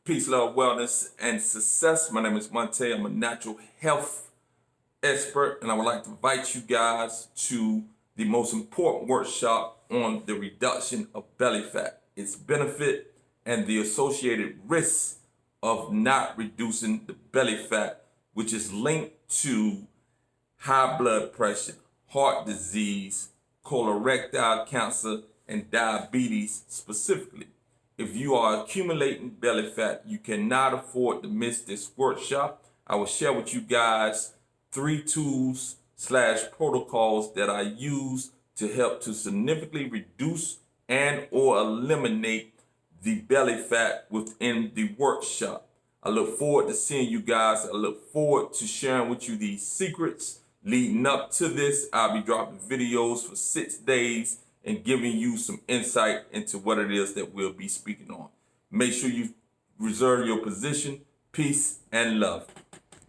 Peace, love, wellness, and success. My name is Monte. I'm a natural health expert, and I would like to invite you guys to the most important workshop on the reduction of belly fat, its benefit, and the associated risks of not reducing the belly fat, which is linked to high blood pressure, heart disease, colorectal cancer, and diabetes specifically. If you are accumulating belly fat, you cannot afford to miss this workshop. I will share with you guys 3 tools / protocols that I use to help to significantly reduce and or eliminate the belly fat within the workshop. I look forward to seeing you guys. I look forward to sharing with you these secrets leading up to this. I'll be dropping videos for 6 days and giving you some insight into what it is that we'll be speaking on. Make sure you reserve your position. Peace and love.